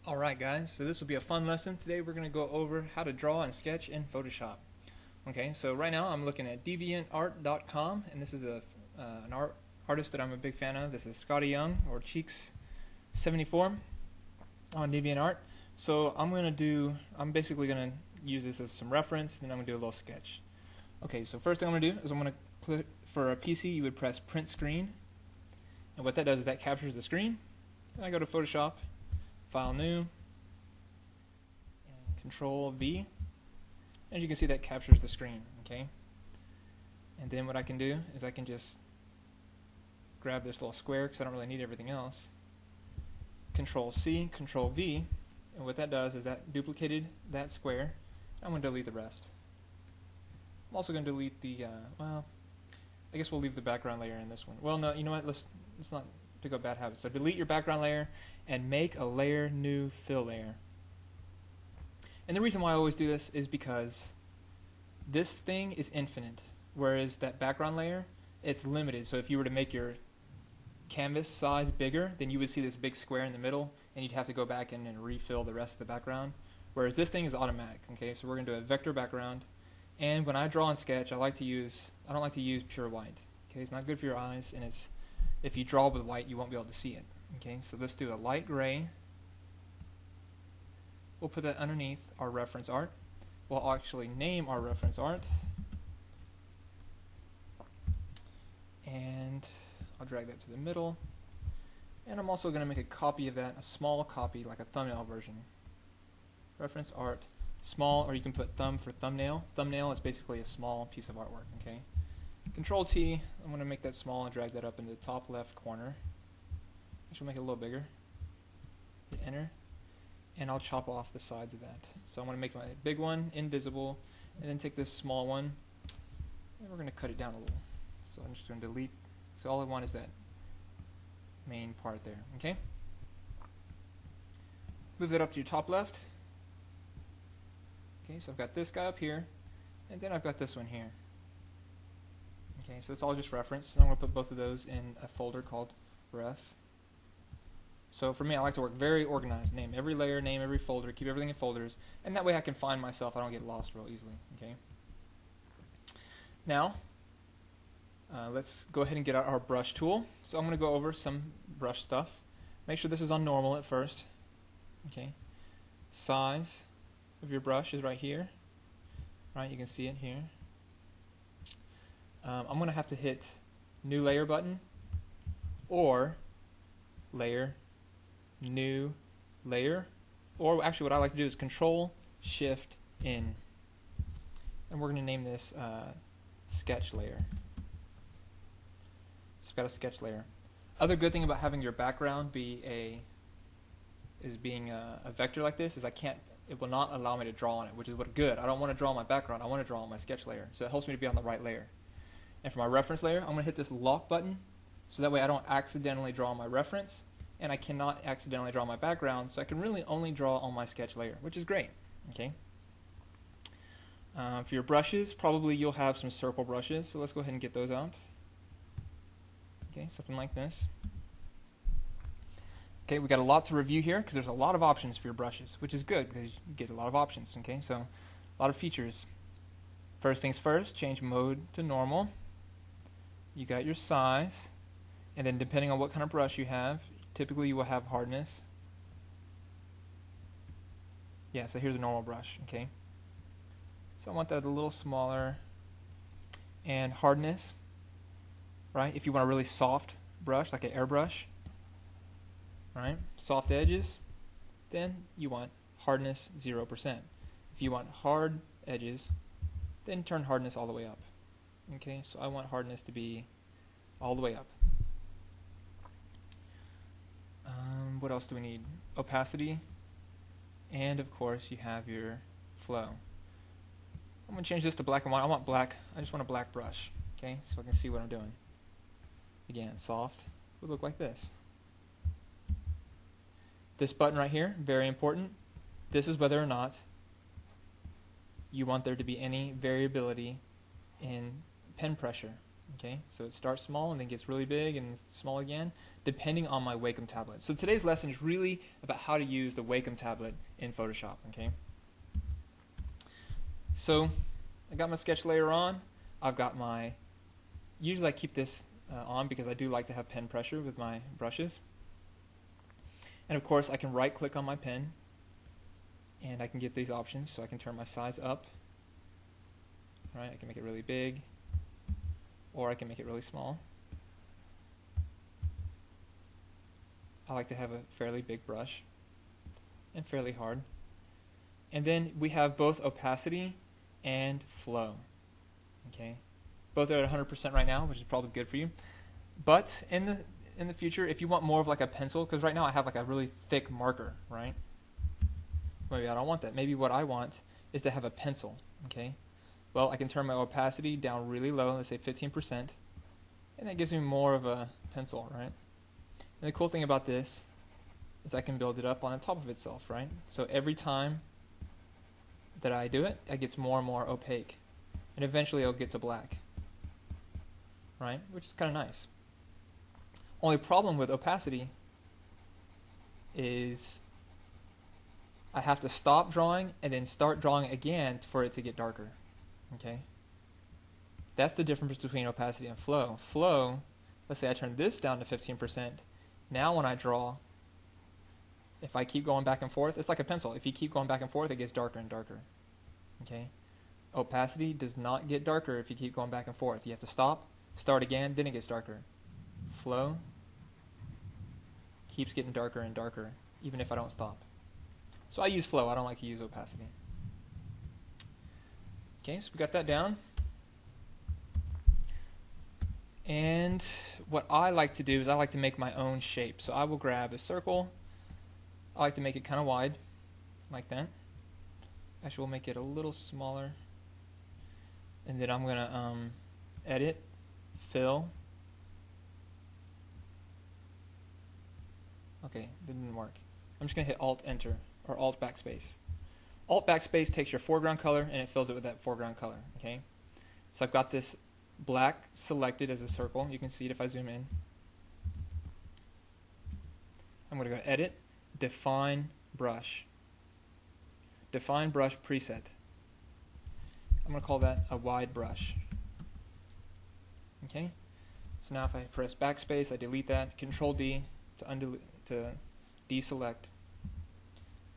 Alright guys, so this will be a fun lesson. Today we're going to go over how to draw and sketch in Photoshop. Okay, so right now I'm looking at deviantart.com, and this is an artist that I'm a big fan of. This is Scotty Young, or Cheeks74 on DeviantArt. So I'm basically going to use this as some reference, and then I'm going to do a little sketch. Okay, so first thing I'm going to do is I'm going to click, for a PC you would press print screen, and what that does is that captures the screen. Then I go to Photoshop, File New, Control V. As you can see, that captures the screen. Okay, and then what I can do is I can just grab this little square because I don't really need everything else. Control C, Control V, and what that does is that duplicated that square. I'm going to delete the rest. I'm also going to delete the well, I guess we'll leave the background layer in this one. Well, no, you know what? Let's not pick up bad habits. So delete your background layer and make a layer new fill layer. And the reason why I always do this is because this thing is infinite, whereas that background layer, it's limited. So if you were to make your canvas size bigger, then you would see this big square in the middle, and you'd have to go back in and refill the rest of the background. Whereas this thing is automatic. Okay, so we're going to do a vector background, and when I draw and sketch, I don't like to use pure white. Okay, it's not good for your eyes, and if you draw with white, you won't be able to see it. Okay, so let's do a light gray. We'll put that underneath our reference art. We'll actually name our reference art. And I'll drag that to the middle. And I'm also going to make a copy of that, a small copy, like a thumbnail version. Reference art, small, or you can put thumb for thumbnail. Thumbnail is basically a small piece of artwork. Okay. Control T, I'm going to make that small and drag that up into the top left corner. Actually make it a little bigger. Hit enter. And I'll chop off the sides of that. So I'm going to make my big one invisible, and then take this small one, and we're going to cut it down a little. So I'm just going to delete, so all I want is that main part there. Okay? Move that up to your top left. Okay, so I've got this guy up here, and then I've got this one here. Okay, so it's all just reference. So I'm going to put both of those in a folder called ref. So for me, I like to work very organized. Name every layer, name every folder, keep everything in folders, and that way I can find myself. I don't get lost real easily. Okay. Now, let's go ahead and get out our brush tool. So I'm going to go over some brush stuff. Make sure this is on normal at first. Okay. Size of your brush is right here. Right, you can see it here. I'm going to have to hit New Layer button, or Layer, New Layer, or actually what I like to do is Control Shift N, and we're going to name this Sketch Layer. So I've got a sketch layer. Other good thing about having your background being a vector like this is it will not allow me to draw on it, which is good. I don't want to draw on my background. I want to draw on my sketch layer. So it helps me to be on the right layer. And for my reference layer, I'm going to hit this lock button, so that way I don't accidentally draw on my reference, and I cannot accidentally draw my background, so I can really only draw on my sketch layer, which is great. Okay. For your brushes, probably you'll have some circle brushes, so let's go ahead and get those out. Okay, something like this. Okay, we got a lot to review here because there's a lot of options for your brushes, which is good because you get a lot of options. Okay, so a lot of features. First things first, change mode to normal. You got your size, and then depending on what kind of brush you have, typically you will have hardness. Yeah, so here's a normal brush. Okay, so I want that a little smaller. And hardness, right? If you want a really soft brush, like an airbrush, right? Soft edges, then you want hardness 0%. If you want hard edges, then turn hardness all the way up. Okay, so I want hardness to be all the way up. What else do we need? Opacity, and of course you have your flow. I'm going to change this to black and white. I want black. I just want a black brush. Okay, so I can see what I'm doing. Again, soft would look like this. This button right here, very important. This is whether or not you want there to be any variability in pen pressure. Okay, so it starts small and then gets really big and small again, depending on my Wacom tablet. So today's lesson is really about how to use the Wacom tablet in Photoshop. Okay. So I got my sketch layer on. I've got my. Usually I keep this on because I do like to have pen pressure with my brushes. And of course I can right click on my pen and I can get these options, so I can turn my size up. Right, I can make it really big, or I can make it really small. I like to have a fairly big brush and fairly hard. And then we have both opacity and flow. Okay, both are at 100% right now, which is probably good for you. But in the future, if you want more of like a pencil, because right now I have like a really thick marker, right? Maybe I don't want that. Maybe what I want is to have a pencil. Okay, well, I can turn my opacity down really low, let's say 15%, and that gives me more of a pencil, right? And the cool thing about this is I can build it up on the top of itself, right? So every time that I do it, it gets more and more opaque, and eventually it'll get to black, right? Which is kind of nice. Only problem with opacity is I have to stop drawing and then start drawing again for it to get darker. Okay? That's the difference between opacity and flow. Flow, let's say I turn this down to 15%. Now when I draw, if I keep going back and forth, it's like a pencil. If you keep going back and forth, it gets darker and darker. Okay? Opacity does not get darker if you keep going back and forth. You have to stop, start again, then it gets darker. Flow keeps getting darker and darker, even if I don't stop. So I use flow. I don't like to use opacity. Okay, so we got that down. And what I like to do is I like to make my own shape. So I will grab a circle. I like to make it kind of wide, like that. Actually, we'll make it a little smaller. And then I'm going to edit, fill. Okay, that didn't work. I'm just going to hit Alt-Enter, or Alt-Backspace. Alt-Backspace takes your foreground color and it fills it with that foreground color. Okay, so I've got this black selected as a circle. You can see it if I zoom in. I'm going to go Edit, Define Brush. Define Brush Preset. I'm going to call that a wide brush. Okay, so now if I press Backspace, I delete that. Control D to deselect.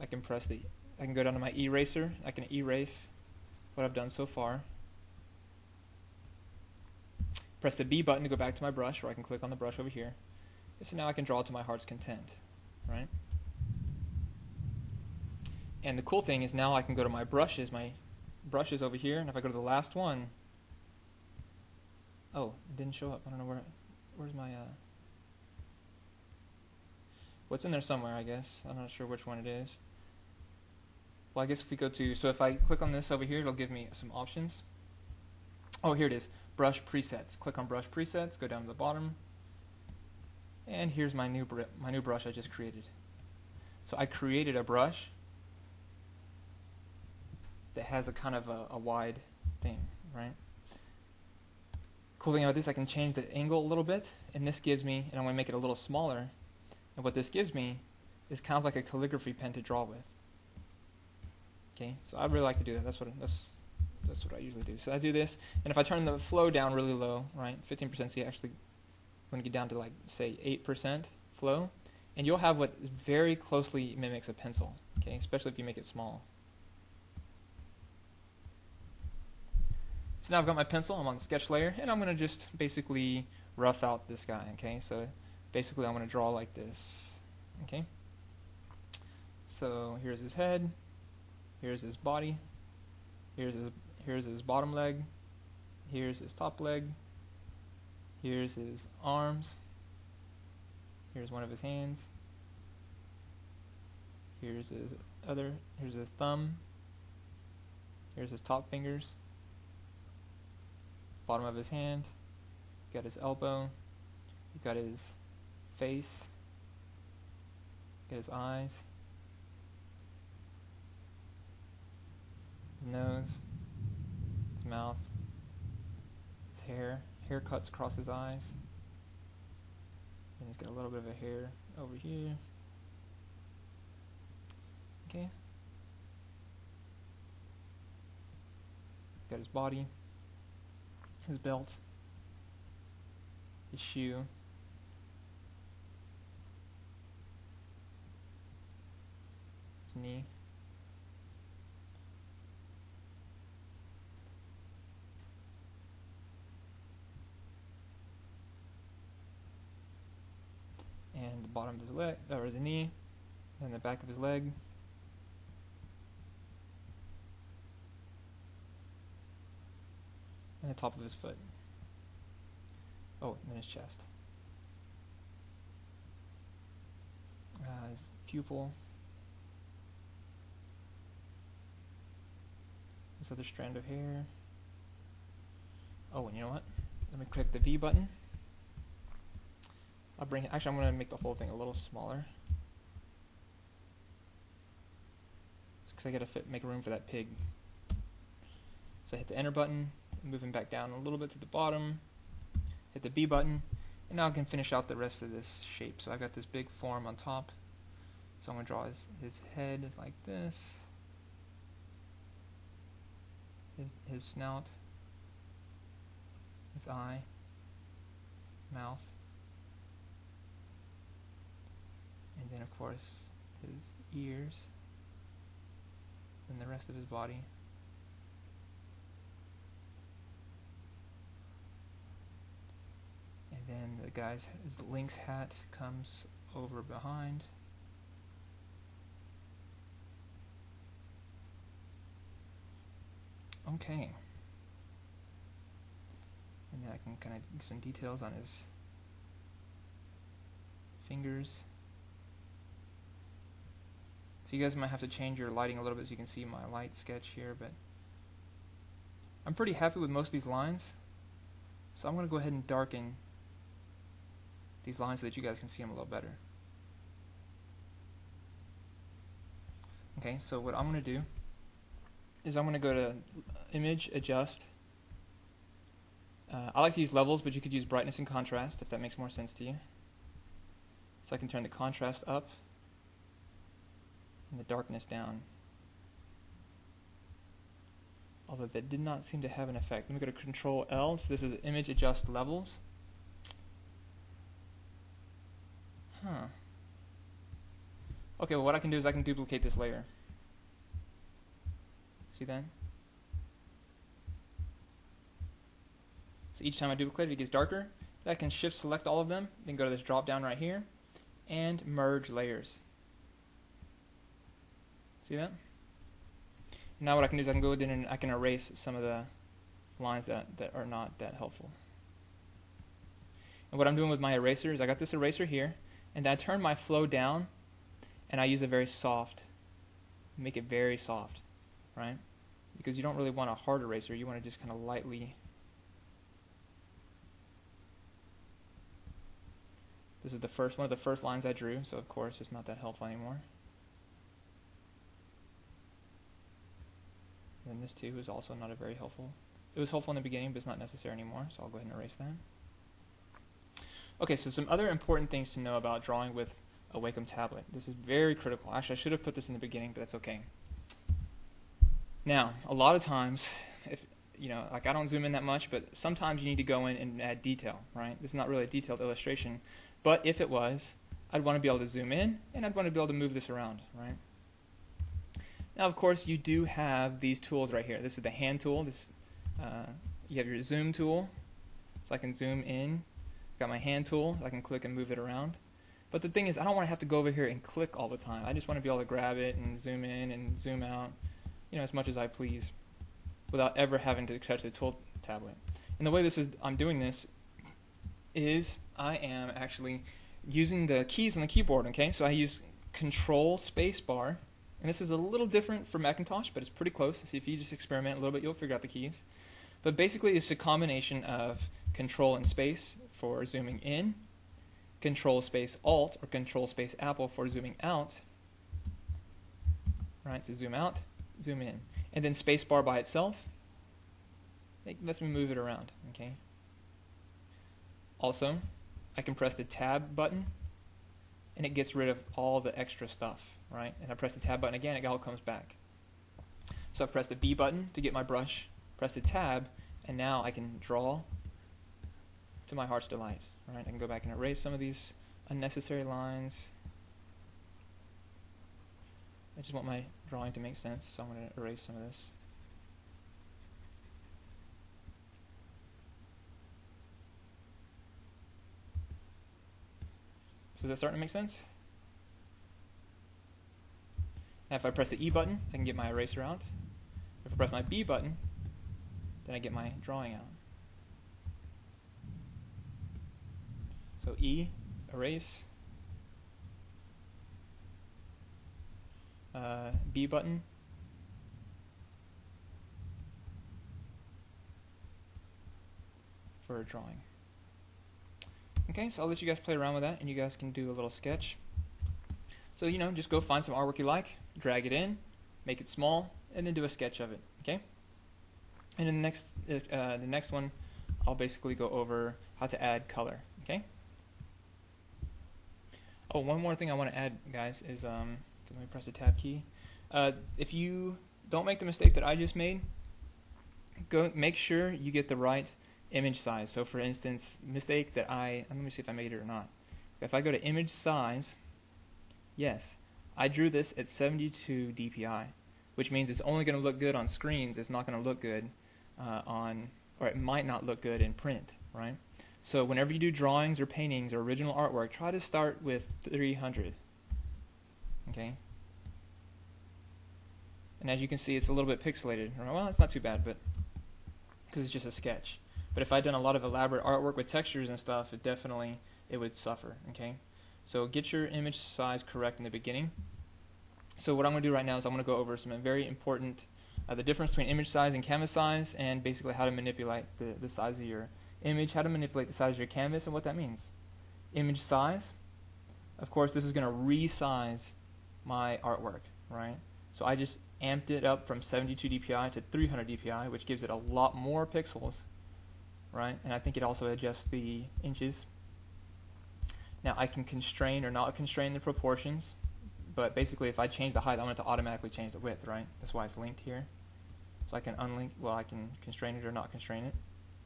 I can go down to my eraser. I can erase what I've done so far. Press the B button to go back to my brush, or I can click on the brush over here. So now I can draw to my heart's content, right? And the cool thing is now I can go to my brushes over here, and if I go to the last one, oh, it didn't show up. I don't know where's my what's in there somewhere, I guess. I'm not sure which one it is. Well, I guess if we go to, so if I click on this over here, it'll give me some options. Oh, here it is, brush presets. Click on brush presets, go down to the bottom, and here's my new brush I just created. So I created a brush that has a kind of a wide thing, right? Cool thing about this, I can change the angle a little bit, and this gives me, and I'm going to make it a little smaller, and what this gives me is kind of like a calligraphy pen to draw with. Okay, so I really like to do that. That's what I usually do. So I do this, and if I turn the flow down really low, right, 15%, see, actually, I'm going to get down to like, say, 8% flow, and you'll have what very closely mimics a pencil, okay, especially if you make it small. So now I've got my pencil, I'm on the sketch layer, and I'm going to just basically rough out this guy, okay, so basically I'm going to draw like this, okay. So here's his head. Here's his body, here's his bottom leg, here's his top leg, here's his arms, here's one of his hands, here's his thumb, here's his top fingers, bottom of his hand, got his elbow, you got his face, got his eyes, his nose, his mouth, his hair, haircuts across his eyes. And he's got a little bit of a hair over here. Okay. Got his body, his belt, his shoe, his knee. And the bottom of his leg, or the knee, and the back of his leg. And the top of his foot. Oh, and then his chest. His pupil. This other strand of hair. Oh, and you know what? Let me click the V button. Actually, I'm going to make the whole thing a little smaller. Because I got to make room for that pig. So I hit the enter button, move him back down a little bit to the bottom, hit the B button, and now I can finish out the rest of this shape. So I've got this big form on top. So I'm going to draw his head is like this, his snout, his eye, mouth, and then of course his ears, and the rest of his body. And then his lynx hat comes over behind. Okay. And then I can kind of get some details on his fingers. So you guys might have to change your lighting a little bit so you can see my light sketch here, but I'm pretty happy with most of these lines. So I'm going to go ahead and darken these lines so that you guys can see them a little better. Okay, so what I'm going to do is I'm going to go to Image, Adjust. I like to use levels, but you could use brightness and contrast if that makes more sense to you. So I can turn the contrast up and the darkness down. Although that did not seem to have an effect. Let me go to Control L. So this is Image, Adjust, Levels. Okay, well what I can do is I can duplicate this layer. See that? So each time I duplicate it, it gets darker. Then I can shift select all of them, then go to this drop down right here, and merge layers. See that? Now what I can do is I can go in and I can erase some of the lines that are not that helpful. And what I'm doing with my eraser is I got this eraser here, and then I turn my flow down, and I use a very soft, make it very soft, right? Because you don't really want a hard eraser, you want to just kind of lightly. This is one of the first lines I drew, so of course it's not that helpful anymore. And this too is also not a very helpful. It was helpful in the beginning, but it's not necessary anymore, so I'll go ahead and erase that. Okay, so some other important things to know about drawing with a Wacom tablet. This is very critical. Actually, I should have put this in the beginning, but that's okay. Now, a lot of times, if like I don't zoom in that much, but sometimes you need to go in and add detail, right? This is not really a detailed illustration, but if it was, I'd want to be able to zoom in, and I'd want to be able to move this around, right? Now, of course, you do have these tools right here. This is the hand tool. You have your zoom tool, so I can zoom in. Got my hand tool. I can click and move it around. But the thing is, I don't want to have to go over here and click all the time. I just want to be able to grab it and zoom in and zoom out, as much as I please, without ever having to touch the tool tablet. And the way I'm doing this is I am actually using the keys on the keyboard. Okay, so I use Control Space Bar. And this is a little different for Macintosh, but it's pretty close. So if you just experiment a little bit, you'll figure out the keys. But basically, it's a combination of Control and Space for zooming in, Control Space Alt or Control Space Apple for zooming out. Right, so zoom out, zoom in, and then Space Bar by itself. It lets me move it around. Okay. Also, I can press the tab button and it gets rid of all the extra stuff, right? And I press the tab button again, it all comes back. So I press the B button to get my brush, press the tab, and now I can draw to my heart's delight, right? I can go back and erase some of these unnecessary lines. I just want my drawing to make sense, so I'm going to erase some of this. So is that starting to make sense? Now if I press the E button, I can get my eraser out. If I press my B button, then I get my drawing out. So E, erase. B button. For a drawing. Okay, so I'll let you guys play around with that and you guys can do a little sketch. So, you know, just go find some artwork you like, drag it in, make it small, and then do a sketch of it, okay? And in the next one, I'll basically go over how to add color, okay? Oh, one more thing I want to add, guys, is, let me press the tab key. If you don't make the mistake that I just made, go make sure you get the right image size. So for instance, mistake that let me see if I made it or not. If I go to image size, yes, I drew this at 72 dpi, which means it's only going to look good on screens. It's not going to look good or it might not look good in print, right? So whenever you do drawings or paintings or original artwork, try to start with 300, okay? And as you can see, it's a little bit pixelated. Well, it's not too bad, but because it's just a sketch. But if I'd done a lot of elaborate artwork with textures and stuff, it would suffer, okay? So get your image size correct in the beginning. So what I'm going to do right now is I'm going to go over some very important, the difference between image size and canvas size, and basically how to manipulate the size of your image, how to manipulate the size of your canvas, and what that means. Image size, of course, this is going to resize my artwork, right? So I just amped it up from 72 dpi to 300 dpi, which gives it a lot more pixels, right? And I think it also adjusts the inches. Now I can constrain or not constrain the proportions, but basically if I change the height, I want it to automatically change the width, right? That's why it's linked here. So I can unlink, well, I can constrain it or not constrain it.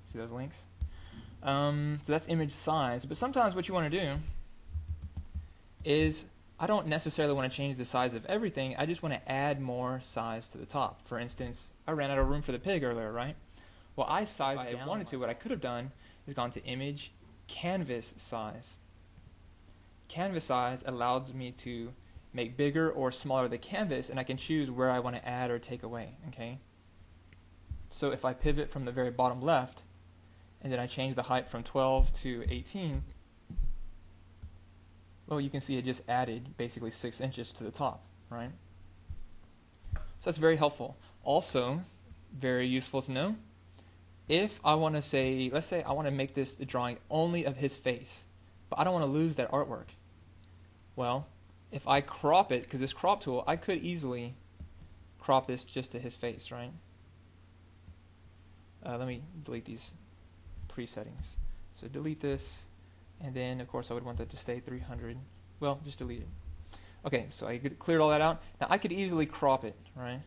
See those links? So that's image size, but sometimes what you want to do is, I don't necessarily want to change the size of everything, I just want to add more size to the top. For instance, I ran out of room for the pig earlier, right? Well, I sized down. If I wanted to, what I could have done is gone to image, canvas size. Canvas size allows me to make bigger or smaller the canvas, and I can choose where I want to add or take away, okay? So if I pivot from the very bottom left, and then I change the height from 12 to 18, well, you can see it just added basically 6 inches to the top, right? So that's very helpful. Also, very useful to know, if I want to say, let's say I want to make this the drawing only of his face, but I don't want to lose that artwork. Well, if I crop it, because this crop tool, I could easily crop this just to his face, right? Let me delete these presettings. So delete this, and then of course I would want that to stay 300. Well, just delete it. Okay, so I cleared all that out. Now I could easily crop it, right?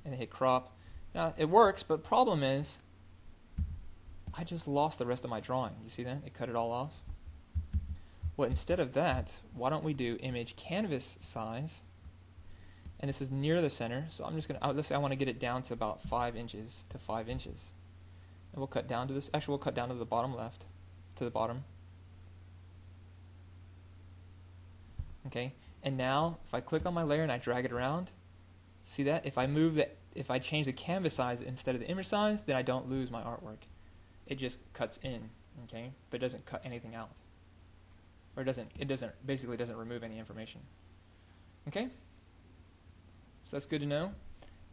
And hit crop. Now it works, but problem is I just lost the rest of my drawing. You see that? It cut it all off. Well, instead of that, why don't we do image canvas size? And this is near the center, so I'm just going to, let's say I want to get it down to about 5 inches to 5 inches. And we'll cut down to this, actually we'll cut down to the bottom left, to the bottom. Okay, and now if I click on my layer and I drag it around, see that? If I change the canvas size instead of the image size, then I don't lose my artwork. It just cuts in, okay? But it doesn't cut anything out. Or basically doesn't remove any information. Okay? So that's good to know.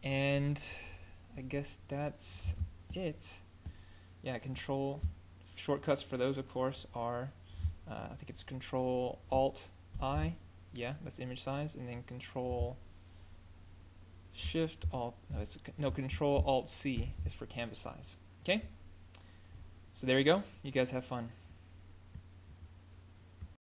And I guess that's it. Yeah, control shortcuts for those, of course, are I think it's Control Alt I. Yeah, that's the image size, and then Control Shift Alt. No, Control Alt C is for canvas size. Okay. So there you go. You guys have fun.